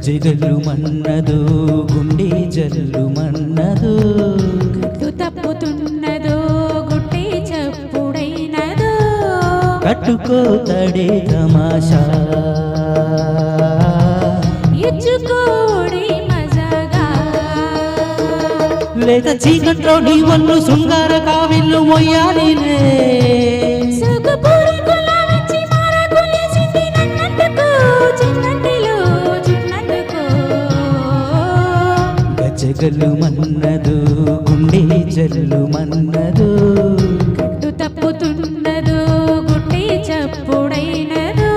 గజ్జెగల్లు మన్నదు గుండె జల్లు మన్నదు కట్టు తప్పుతున్నదో గుట్టి చప్పుడైనదో కట్టుకో తడే తమాషా ఇచ్చుకోడి మజాగా లేత చీకట్లో నీ వల్లు శృంగార కావిల్లు మొయ్యాలిలే గజ్జెగల్లు మన్నదు గుండె జల్లు మన్నదు కట్టు తప్పుతున్నదో గుట్టి చప్పుడైనదో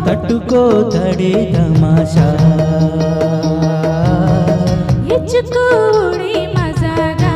తట్టుకో తడే తమాషా ఇచ్చుకోడి మజాగా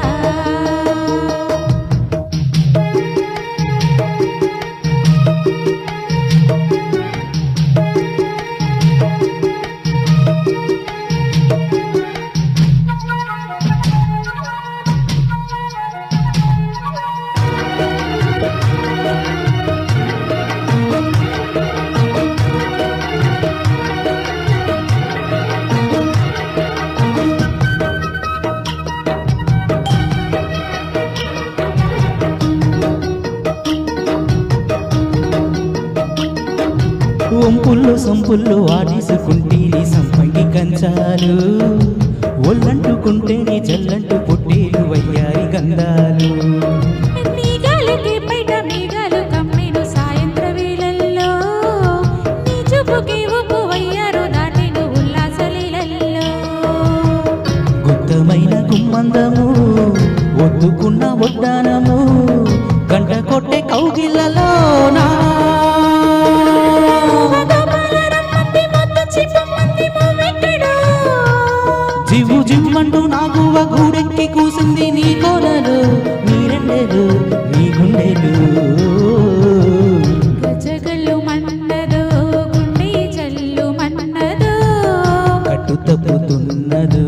వంపుల్లో సంపుల్లో ఆడేసుకుంటేనే సంపంగి కంచాలు ఒళ్ళంటుకుంటేనే జల్లంటు పొట్టేలు వయ్యారి గంధాలు నీగాలికి బయట మేఘాలు కమ్మెను సాయంత్ర వేళల్లో నీ చూపుకి ఉప్పు వయ్యారు దాటెను ఉల్లాసలీలల్లో గుత్తమైన గుమ్మందము ఒత్తుకున్న ఒడ్డానము గంట కొట్టే కౌగిళ్ళలోనా జివ్వు జివ్వంటూ నా గువ్వ గూడెక్కి కూసింది నీ కోనలు నీ రెండేలు నీ గుండెలు గజగల్లు మన్నదో గుండె జల్లు మన్నదో కట్టు తప్పుతున్నదు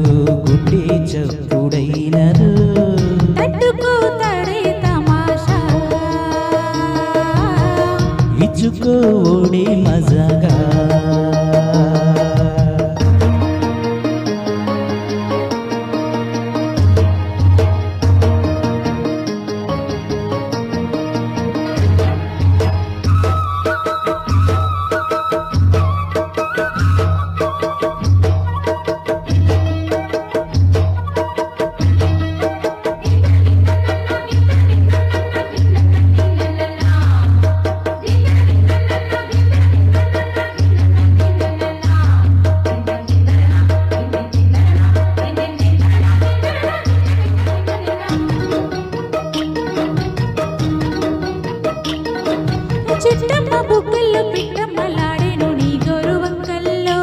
గుడ్డి చప్పుడైనదు తట్టుకో తడే తమాషా ఇచ్చుకోడి మజాగా చిట్టమ్మ బుగ్గల్లో పిట్టమ్మలాడేను నీ గోరు వంకల్లో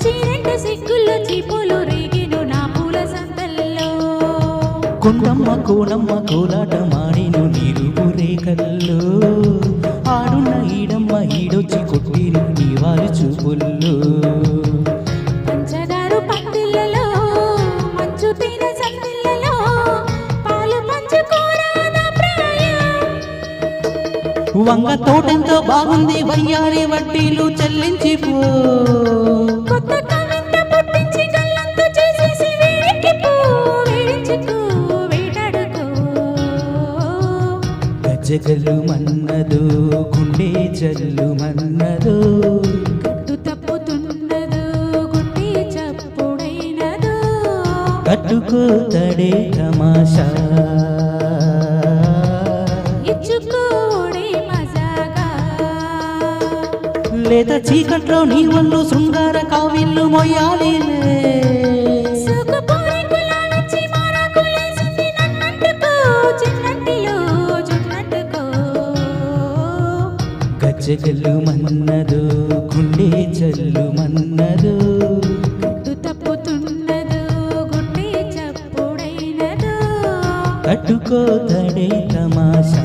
చీరెంట సిగ్గుల్లో చీపులు రేగిను నా పూల సందల్లో కొండమ్మ కోనమ్మ కోలాట మాడిను నీరు రేఖల్లో ఆడున్న ఈడమ్మ ఈడొచ్చి కొట్టిరు నీ వారి చూపుల్లో పంచదారు పందిళ్ళలో మంచు తీన సందిళ్ళలో పాలు పంచుకోరాదా ప్రాయం వంగ తోటెంతో బాగుంది వయ్యారి వడ్డీలు చెల్లించిపో కొత్త కవిత పుట్టించి గల్లంతు చేసేసి వేడికిపో వేడించుకో వేటాడుకో గజ్జెగల్లు మన్నదు గుండె జల్లు మన్నదు కట్టు తప్పుతున్నదో గుట్టి చప్పుడైనదో కట్టుకో తడే తమాషా ఇచ్చుకోడి మజాగా లేత చీకట్లో నీ వల్లు శృంగార కావిల్లు మొయ్యాలిలే సుఖపోరి కులాలొచ్చి మారాకులేసింది నన్నంటుకో చిన్నంటిలో జున్నంటుకో గజ్జెగల్లు మన్నదు గుండె జల్లు మన్నదు కట్టు తప్పుతున్నదో గుట్టి చప్పుడైనదో కట్టుకో తడే తమాషా